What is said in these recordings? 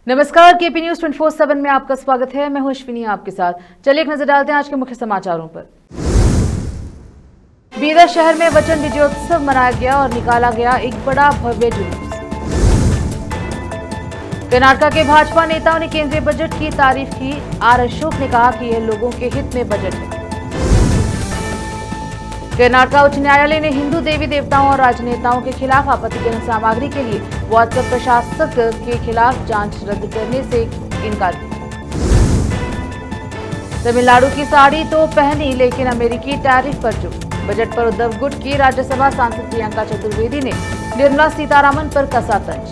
नमस्कार, KP news 24/7 में आपका स्वागत है। मैं हूं अश्विनी आपके साथ। चलिए एक नजर डालते हैं आज के मुख्य समाचारों पर। बीदर शहर में वचन विजयोत्सव मनाया गया और निकाला गया एक बड़ा भव्य जुलूस। कर्नाटक के भाजपा नेताओं ने केंद्रीय बजट की तारीफ की। आर अशोक ने कहा कि यह लोगों के हित में बजट है। कर्नाटक उच्च न्यायालय ने हिंदू देवी देवताओं और राजनेताओं के खिलाफ आपत्तिजनक सामग्री के लिए व्हाट्सएप प्रशासक के खिलाफ जांच रद्द करने से इनकार किया। तमिलनाडु की साड़ी तो पहनी लेकिन अमेरिकी टैरिफ पर चुप। बजट पर उद्धव गुट की राज्यसभा सांसद प्रियंका चतुर्वेदी ने निर्मला सीतारामन पर कसा तंज।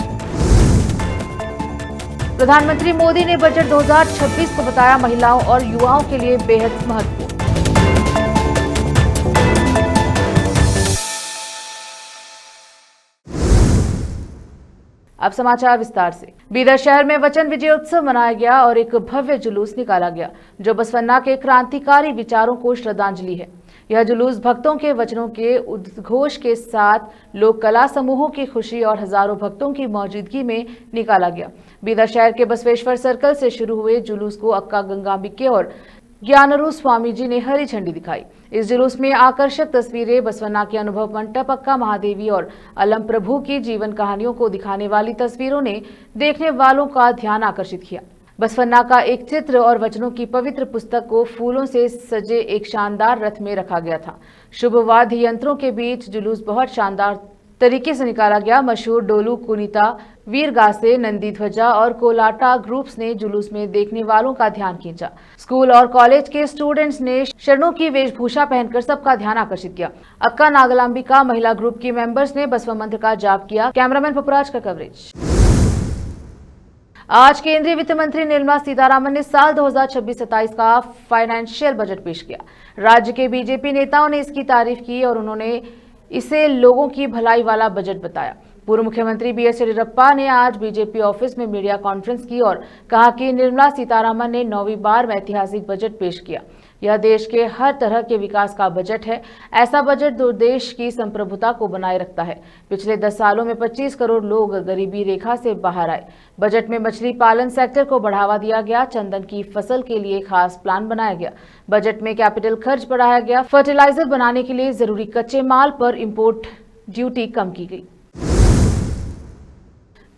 प्रधानमंत्री मोदी ने बजट 2026 को बताया महिलाओं और युवाओं के लिए बेहद महत्वपूर्ण। अब समाचार विस्तार से। बीदर शहर में वचन विजयोत्सव मनाया गया और एक भव्य जुलूस निकाला गया जो बसवन्ना के क्रांतिकारी विचारों को श्रद्धांजलि है। यह जुलूस भक्तों के वचनों के उद्घोष के साथ लोक कला समूहों की खुशी और हजारों भक्तों की मौजूदगी में निकाला गया। बीदर शहर के बसवेश्वर सर्कल से शुरू हुए जुलूस को अक्का गंगांबिके और ज्ञानरू स्वामी जी ने हरी झंडी दिखाई। इस जुलूस में आकर्षक तस्वीरें, बसवन्ना के अनुभव मंडप, अक्का महादेवी और अलम प्रभु की जीवन कहानियों को दिखाने वाली तस्वीरों ने देखने वालों का ध्यान आकर्षित किया। बसवन्ना का एक चित्र और वचनों की पवित्र पुस्तक को फूलों से सजे एक शानदार रथ में रखा गया था। शुभ वाद्य यंत्रों के बीच जुलूस बहुत शानदार तरीके से निकाला गया। मशहूर डोलू, कुनीता, वीरगासे, नंदी ध्वजा और कोलाटा ग्रुप्स ने जुलूस में देखने वालों का ध्यान खींचा। स्कूल और कॉलेज के स्टूडेंट्स ने शरणों की वेशभूषा पहनकर सबका ध्यान आकर्षित किया। अक्का नागलांबिका महिला ग्रुप की मेंबर्स ने बसवा मंत्र का जाप किया। कैमरामैन पपुराज का कवरेज। आज केंद्रीय वित्त मंत्री निर्मला सीतारामन ने साल 2026-27 का फाइनेंशियल बजट पेश किया। राज्य के बीजेपी नेताओं ने इसकी तारीफ की और उन्होंने इसे लोगों की भलाई वाला बजट बताया। पूर्व मुख्यमंत्री बीएस येदियुरप्पा ने आज बीजेपी ऑफिस में मीडिया कॉन्फ्रेंस की और कहा कि निर्मला सीतारामन ने 9वीं बार में ऐतिहासिक बजट पेश किया। यह देश के हर तरह के विकास का बजट है। ऐसा बजट देश की संप्रभुता को बनाए रखता है। पिछले 10 सालों में 25 करोड़ लोग गरीबी रेखा से बाहर आए। बजट में मछली पालन सेक्टर को बढ़ावा दिया गया। चंदन की फसल के लिए खास प्लान बनाया गया। बजट में कैपिटल खर्च बढ़ाया गया। फर्टिलाइजर बनाने के लिए जरूरी कच्चे माल पर इंपोर्ट ड्यूटी कम की गई।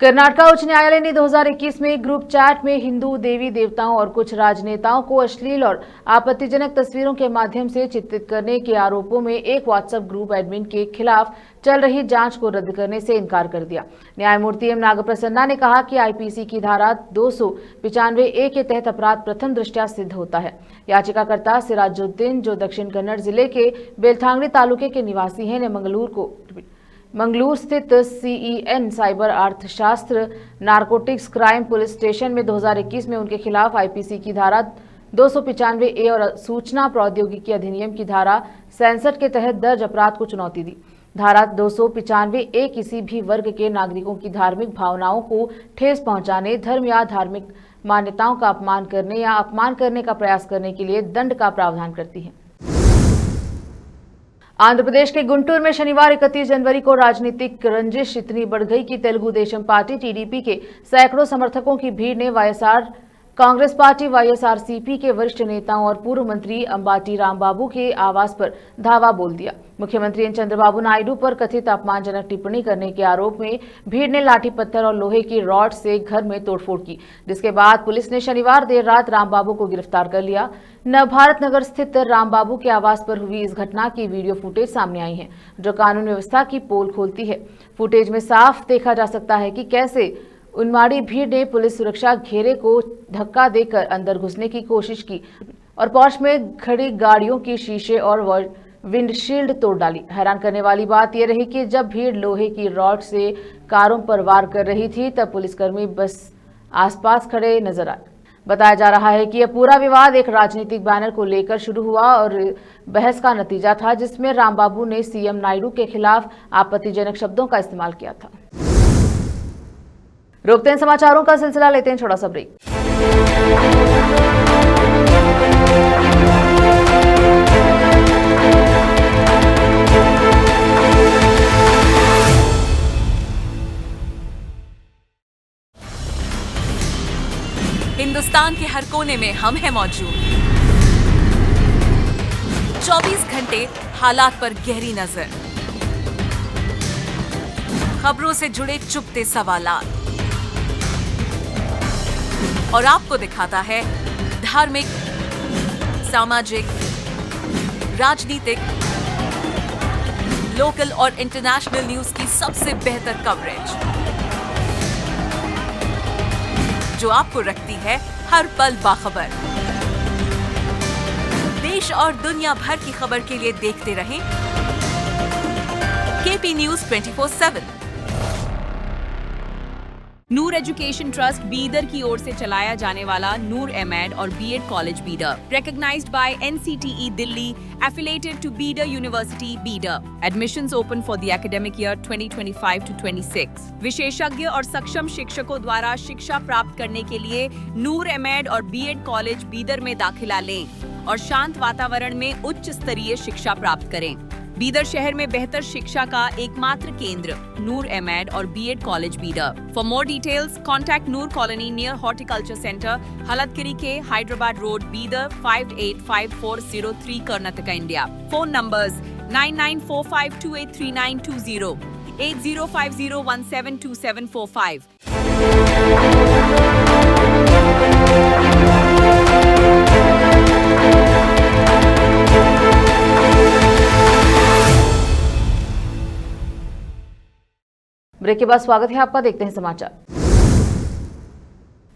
कर्नाटक उच्च न्यायालय ने 2021 में ग्रुप चैट में हिंदू देवी देवताओं और कुछ राजनेताओं को अश्लील और आपत्तिजनक तस्वीरों के माध्यम से चित्रित करने के आरोपों में एक व्हाट्सएप ग्रुप एडमिन के खिलाफ चल रही जांच को रद्द करने से इनकार कर दिया। न्यायमूर्ति एम नागप्रसन्ना ने कहा कि आईपीसी की धारा 295A के तहत अपराध प्रथम दृष्टया सिद्ध होता है। याचिकाकर्ता सिराजुद्दीन, जो दक्षिण कन्नड़ जिले के बेलथांगड़ी तालुके के निवासी हैं, ने मंगलूर स्थित CEN साइबर अर्थशास्त्र नारकोटिक्स क्राइम पुलिस स्टेशन में 2021 में उनके खिलाफ आईपीसी की धारा 295A और सूचना प्रौद्योगिकी अधिनियम की धारा 67 के तहत दर्ज अपराध को चुनौती दी। धारा 295A किसी भी वर्ग के नागरिकों की धार्मिक भावनाओं को ठेस पहुंचाने, धर्म या धार्मिक मान्यताओं का अपमान करने या अपमान करने का प्रयास करने के लिए दंड का प्रावधान करती है। आंध्र प्रदेश के गुंटूर में शनिवार 31 जनवरी को राजनीतिक रंजिश इतनी बढ़ गई कि तेलुगु देशम पार्टी TDP के सैकड़ों समर्थकों की भीड़ ने वाईएसआर कांग्रेस पार्टी YSRCP के वरिष्ठ नेताओं और पूर्व मंत्री अंबाटी रामबाबू के आवास पर धावा बोल दिया। मुख्यमंत्री एन चंद्रबाबू नायडू पर कथित अपमानजनक टिप्पणी करने के आरोप में भीड़ ने लाठी पत्थर और लोहे की रॉड से घर में तोड़फोड़ की, जिसके बाद पुलिस ने शनिवार देर रात रामबाबू को गिरफ्तार कर लिया। नवभारत नगर स्थित रामबाबू के आवास पर हुई इस घटना की वीडियो फुटेज सामने आई है, जो कानून व्यवस्था की पोल खोलती है। फुटेज में साफ देखा जा सकता है कि कैसे उन्मादी भीड़ ने पुलिस सुरक्षा घेरे को धक्का देकर अंदर घुसने की कोशिश की और पॉश में खड़ी गाड़ियों की शीशे और विंडशील्ड तोड़ डाली। हैरान करने वाली बात यह रही कि जब भीड़ लोहे की रॉड से कारों पर वार कर रही थी, तब पुलिसकर्मी बस आसपास खड़े नजर आए। बताया जा रहा है कि यह पूरा विवाद एक राजनीतिक बैनर को लेकर शुरू हुआ और बहस का नतीजा था, जिसमें रामबाबू ने सीएम नायडू के खिलाफ आपत्तिजनक शब्दों का इस्तेमाल किया था। रोकते हैं समाचारों का सिलसिला, लेते हैं छोटा सा ब्रेक। हिंदुस्तान के हर कोने में हम हैं मौजूद। 24 घंटे हालात पर गहरी नजर, खबरों से जुड़े चुपते सवालात, और आपको दिखाता है धार्मिक, सामाजिक, राजनीतिक, लोकल और इंटरनेशनल न्यूज की सबसे बेहतर कवरेज, जो आपको रखती है हर पल बाखबर। देश और दुनिया भर की खबर के लिए देखते रहें KP news 24/7। Noor education trust Bidar की ओर से चलाया जाने वाला नूर एमएड और BEd college Bidar, recognized by NCTE Delhi, affiliated to Bidar University, Bidar. Admissions open for the academic year 2025 to 26. विशेषज्ञ और सक्षम शिक्षकों द्वारा शिक्षा प्राप्त करने के लिए नूर एमएड और बीएड कॉलेज बीदर में दाखिला लें और शांत वातावरण में उच्च स्तरीय शिक्षा प्राप्त करें। बीदर शहर में बेहतर शिक्षा का एकमात्र केंद्र नूर एमएड और BEd college Bidar. For more details contact Noor colony near horticulture centre, Haladgiri के Hyderabad road, Bidar 585403 Karnataka, India. Phone numbers 9945283920, 8050172745। Break के बाद स्वागत है आपका। देखते हैं समाचार।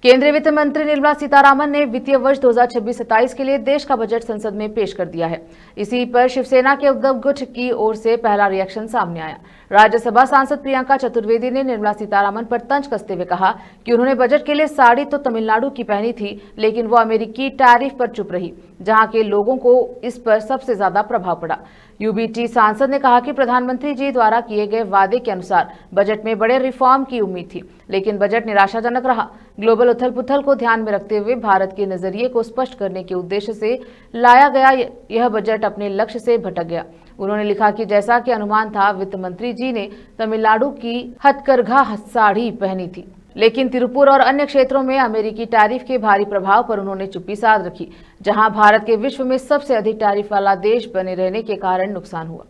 केंद्रीय वित्त मंत्री निर्मला सीतारामन ने वित्तीय वर्ष 2026-27 के लिए देश का बजट संसद में पेश कर दिया है। इसी पर शिवसेना के उद्धव गुट की ओर से पहला रिएक्शन सामने आया। राज्यसभा सांसद प्रियंका चतुर्वेदी ने निर्मला सीतारामन पर तंज कसते हुए कहा कि उन्होंने बजट के लिए साड़ी तो तमिलनाडु की पहनी थी, लेकिन वो अमेरिकी टैरिफ पर चुप रही, जहां के लोगों को इस पर सबसे ज्यादा प्रभाव पड़ा। यूबीटी सांसद ने कहा कि प्रधानमंत्री जी द्वारा किए गए वादे के अनुसार बजट में बड़े रिफॉर्म की उम्मीद थी, लेकिन बजट निराशाजनक रहा। ग्लोबल उथल पुथल को ध्यान में रखते हुए भारत के नजरिए को स्पष्ट करने के उद्देश्य से लाया गया यह बजट अपने लक्ष्य से भटक गया। उन्होंने लिखा कि जैसा कि अनुमान था, वित्त मंत्री जी ने तमिलनाडु की हथकरघा साड़ी पहनी थी, लेकिन तिरुपुर और अन्य क्षेत्रों में अमेरिकी टैरिफ के भारी प्रभाव पर उन्होंने चुप्पी साध रखी, जहां भारत के विश्व में सबसे अधिक टैरिफ वाला देश बने रहने के कारण नुकसान हुआ।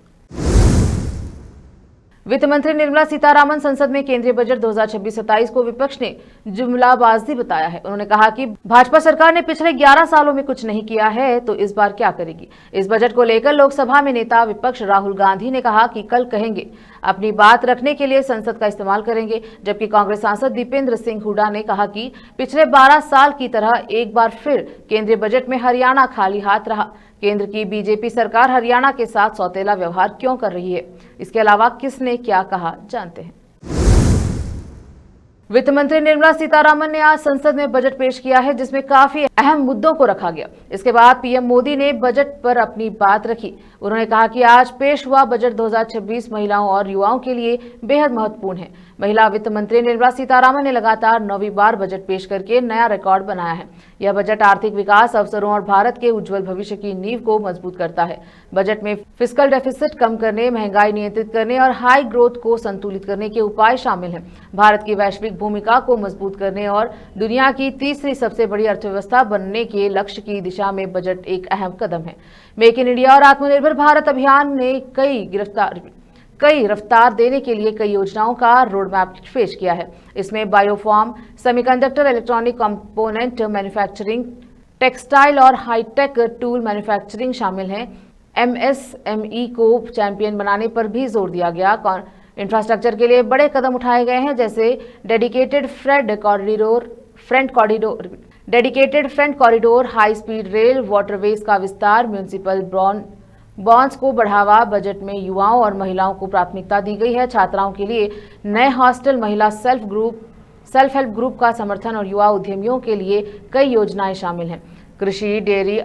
वित्त मंत्री निर्मला सीतारामन संसद में केंद्रीय बजट 2026-27 को विपक्ष ने जुमलाबाजी बताया है। उन्होंने कहा कि भाजपा सरकार ने पिछले 11 सालों में कुछ नहीं किया है, तो इस बार क्या करेगी। इस बजट को लेकर लोकसभा में नेता विपक्ष राहुल गांधी ने कहा कि कल कहेंगे, अपनी बात रखने के लिए संसद का इस्तेमाल करेंगे, जबकि कांग्रेस सांसद दीपेंद्र सिंह हुड्डा ने कहा कि पिछले 12 साल की तरह एक बार फिर केंद्रीय बजट में हरियाणा खाली हाथ रहा। केंद्र की बीजेपी सरकार हरियाणा के साथ सौतेला व्यवहार क्यों कर रही है, इसके अलावा किसने क्या कहा, जानते हैं। वित्त मंत्री निर्मला सीतारामन ने आज संसद में बजट पेश किया है, जिसमें काफी अहम मुद्दों को रखा गया। इसके बाद पीएम मोदी ने बजट पर अपनी बात रखी। उन्होंने कहा कि आज पेश हुआ बजट 2026 महिलाओं और युवाओं के लिए बेहद महत्वपूर्ण है। महिला वित्त मंत्री निर्मला सीतारामन ने लगातार 9वीं बार बजट पेश करके नया रिकॉर्ड बनाया है। यह बजट आर्थिक विकास, अवसरों और भारत के उज्जवल भविष्य की नींव को मजबूत करता है। बजट में फिस्कल डेफिसिट कम करने, महंगाई नियंत्रित करने और हाई ग्रोथ को संतुलित करने के उपाय शामिल हैं। भारत की वैश्विक भूमिका को मजबूत करने और दुनिया की तीसरी सबसे बड़ी अर्थव्यवस्था बनने के लक्ष्य की दिशा में बजट एक अहम कदम है। मेक इन इंडिया और आत्मनिर्भर भारत अभियान ने कई रफ्तार देने के लिए कई योजनाओं का रोडमैप पेश किया है। इसमें biopharma, semiconductor, electronic component manufacturing, textile और हाईटेक टूल मैन्युफैक्चरिंग शामिल हैं। एमएसएमई को चैंपियन बनाने पर भी जोर दिया गया। इंफ्रास्ट्रक्चर के लिए बड़े कदम उठाए गए हैं, जैसे dedicated front corridor, high speed rail, waterways का विस्तार, म्यूनिसिपल बॉन्ड्स को बढ़ावा। बजट में युवाओं और महिलाओं को प्राथमिकता दी गई है। छात्राओं के लिए नए हॉस्टल, महिला सेल्फ हेल्प ग्रुप का समर्थन और युवा उद्यमियों के लिए कई योजनाएं शामिल हैं। कृषि, डेयरी,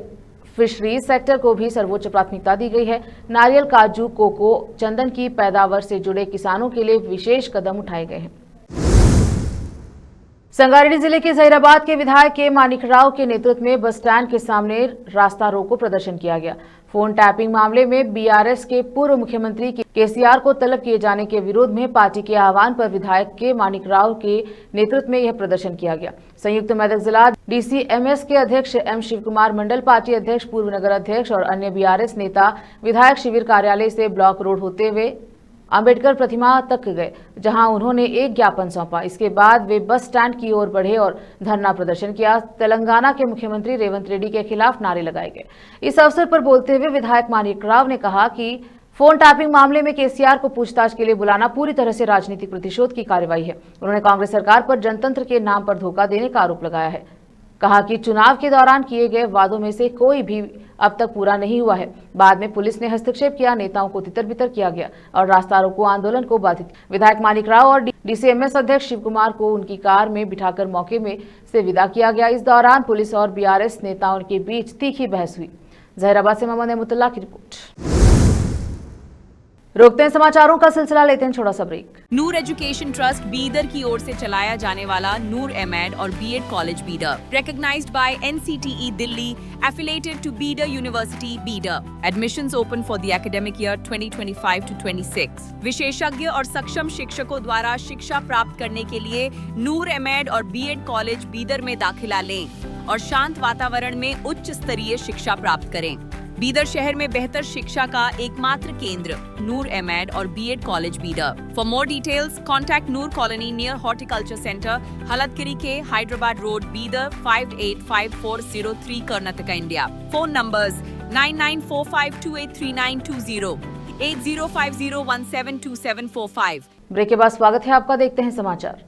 फिशरीज सेक्टर को भी सर्वोच्च प्राथमिकता दी गई है। नारियल, काजू, कोको, चंदन की पैदावार से जुड़े किसानों के लिए विशेष कदम उठाए गए हैं। संगारेड्डी जिले के जहीराबाद के विधायक के मानिक राव के नेतृत्व में बस स्टैंड के सामने रास्ता रोको प्रदर्शन किया गया। फोन टैपिंग मामले में बीआरएस के पूर्व मुख्यमंत्री केसीआर को तलब किए जाने के विरोध में पार्टी के आह्वान पर विधायक के मानिक राव के नेतृत्व में यह प्रदर्शन किया गया। संयुक्त मेदक जिला डीसीएमएस के अध्यक्ष एम शिव कुमार, मंडल पार्टी अध्यक्ष, पूर्व नगर अध्यक्ष और अन्य बीआरएस नेता विधायक शिविर कार्यालय से ब्लॉक रोड होते हुए अंबेडकर प्रतिमा तक गए, जहां उन्होंने एक ज्ञापन सौंपा। इसके बाद वे बस स्टैंड की ओर बढ़े और धरना प्रदर्शन किया। तेलंगाना के मुख्यमंत्री रेवंत रेड्डी के खिलाफ नारे लगाए गए। इस अवसर पर बोलते हुए विधायक मानिक राव ने कहा कि फोन टैपिंग मामले में केसीआर को पूछताछ के लिए बुलाना पूरी तरह से राजनीतिक प्रतिशोध की कार्रवाई है। उन्होंने कांग्रेस सरकार पर जनतंत्र के नाम पर धोखा देने का आरोप लगाया है। कहा कि चुनाव के दौरान किए गए वादों में से कोई भी अब तक पूरा नहीं हुआ है। बाद में पुलिस ने हस्तक्षेप किया, नेताओं को तितर-बितर किया गया और रास्ता रोको आंदोलन को बाधित। विधायक मानिक राव और डीसीएमएस अध्यक्ष शिव कुमार को उनकी कार में बिठाकर मौके में से विदा किया गया। इस दौरान पुलिस और बीआरएस नेताओं के बीच तीखी बहस हुई। जहराबाद से मोहम्मद अहमदुल्लाह की रिपोर्ट। रोकते हैं समाचारों का सिलसिला, लेते हैं छोटा सा break. Noor education trust Bidar की ओर से चलाया जाने वाला नूर एमएड और BEd college Bidar, recognized by NCTE Delhi, affiliated to Bidar University, Bidar. Admissions open for the academic year 2025 to 26. विशेषज्ञ और सक्षम शिक्षकों द्वारा शिक्षा प्राप्त करने के लिए नूर एमएड और बीएड कॉलेज बीदर में दाखिला लें और शांत वातावरण में उच्च स्तरीय शिक्षा प्राप्त करें। बीदर शहर में बेहतर शिक्षा का एकमात्र केंद्र नूर एमएड और BEd college Bidar. For more details contact Noor colony near horticulture centre, Haladgiri के Hyderabad road, Bidar 585403 Karnataka, India. Phone numbers 9945283920, 8050172745। Break के बाद स्वागत है आपका, देखते हैं समाचार।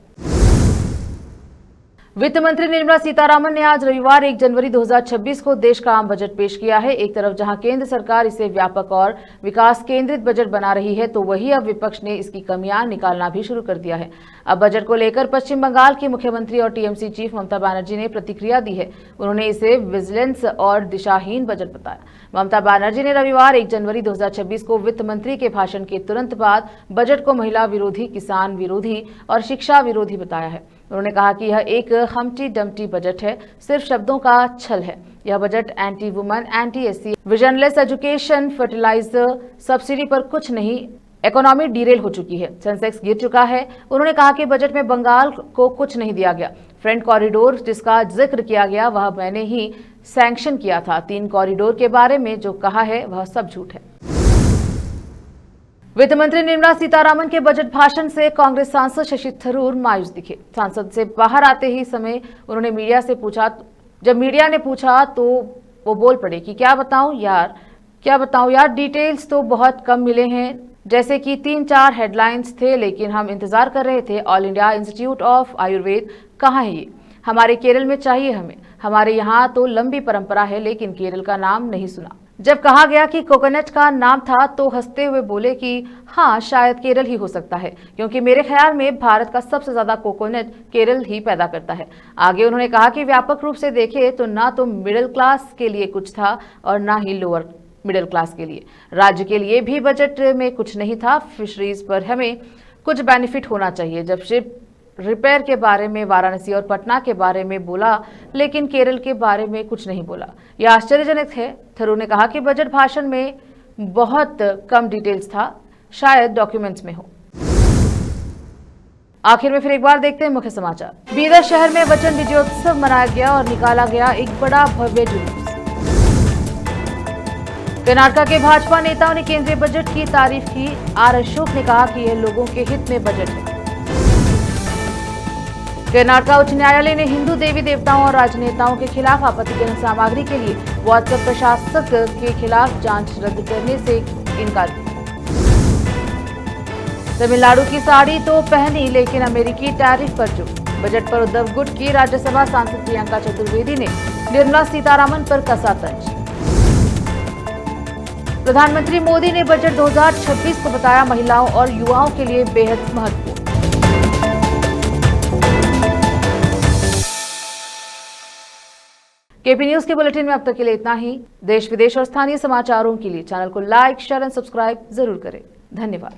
वित्त मंत्री निर्मला सीतारामन ने आज रविवार 1 जनवरी 2026 को देश का आम बजट पेश किया है। एक तरफ जहां केंद्र सरकार इसे व्यापक और विकास केंद्रित बजट बना रही है, तो वहीं अब विपक्ष ने इसकी कमियां निकालना भी शुरू कर दिया है। अब बजट को लेकर पश्चिम बंगाल की मुख्यमंत्री और टीएमसी चीफ ममता बनर्जी ने प्रतिक्रिया दी है। उन्होंने इसे विजिलेंस और दिशाहीन बजट बताया। ममता बनर्जी ने रविवार 1 जनवरी 2026 को वित्त मंत्री के भाषण के तुरंत बाद बजट को महिला विरोधी, किसान विरोधी और शिक्षा विरोधी बताया है। उन्होंने कहा कि यह एक हम्टी डम्टी बजट है, सिर्फ शब्दों का छल है। यह budget anti woman, anti SC, visionless education, fertiliser subsidy पर कुछ नहीं, इकोनॉमी डीरेल हो चुकी है, सेंसेक्स गिर चुका है। उन्होंने कहा कि बजट में बंगाल को कुछ नहीं दिया गया। फ्रंट कॉरिडोर जिसका जिक्र किया गया वह मैंने ही सैंक्शन किया था। 3 कॉरिडोर के बारे में जो कहा है वह सब झूठ है। वित्त मंत्री निर्मला सीतारामन के बजट भाषण से कांग्रेस सांसद शशि थरूर मायूस दिखे। सांसद से बाहर आते ही समय उन्होंने मीडिया से पूछा, जब मीडिया ने पूछा तो वो बोल पड़े कि क्या बताऊं यार, डिटेल्स तो बहुत कम मिले हैं, जैसे कि 3-4 हेडलाइंस थे, लेकिन हम इंतजार कर रहे थे। All India institute of Ayurveda कहाँ है? ये हमारे केरल में चाहिए हमें। हमारे यहाँ तो लंबी परंपरा है, लेकिन केरल का नाम नहीं सुना। जब कहा गया कि कोकोनट का नाम था तो हंसते हुए बोले कि हाँ, शायद केरल ही हो सकता है, क्योंकि मेरे ख्याल में भारत का सबसे ज्यादा कोकोनट केरल ही पैदा करता है। आगे उन्होंने कहा कि व्यापक रूप से देखें तो ना तो मिडिल क्लास के लिए कुछ था और ना ही लोअर मिडिल क्लास के लिए। राज्य के लिए भी बजट में कुछ नहीं था। फिशरीज पर हमें कुछ बेनिफिट होना चाहिए। जब शिप रिपेयर के बारे में वाराणसी और पटना के बारे में बोला, लेकिन केरल के बारे में कुछ नहीं बोला। यह आश्चर्यजनक है। थरूर ने कहा कि बजट भाषण में बहुत कम डिटेल्स था, शायद डॉक्यूमेंट्स में हो। आखिर में फिर एक बार देखते हैं मुख्य समाचार। बीदर शहर में वचन विजयोत्सव मनाया गया और निकाला गया एक बड़ा भव्य जुलूस। कर्नाटक के भाजपा नेताओं ने केंद्रीय बजट की तारीफ की। आर अशोक ने कहा कि यह लोगों के हित में बजट है। कर्नाटक उच्च न्यायालय ने हिंदू देवी देवताओं और राजनेताओं के खिलाफ आपत्तिजनक सामग्री के लिए व्हाट्सएप प्रशासक के खिलाफ जांच रद्द करने से इनकार किया। तमिलनाडु की साड़ी तो पहनी, लेकिन अमेरिकी टैरिफ पर चुप। बजट पर उद्धव गुट की राज्यसभा सांसद प्रियंका चतुर्वेदी ने निर्मला सीतारामन पर कसा तंज। प्रधानमंत्री मोदी ने बजट 2026 को बताया महिलाओं और युवाओं के लिए बेहद महत्वपूर्ण। केपी न्यूज के बुलेटिन में अब तक के लिए इतना ही। देश विदेश और स्थानीय समाचारों के लिए चैनल को लाइक, शेयर एंड सब्सक्राइब जरूर करें। धन्यवाद।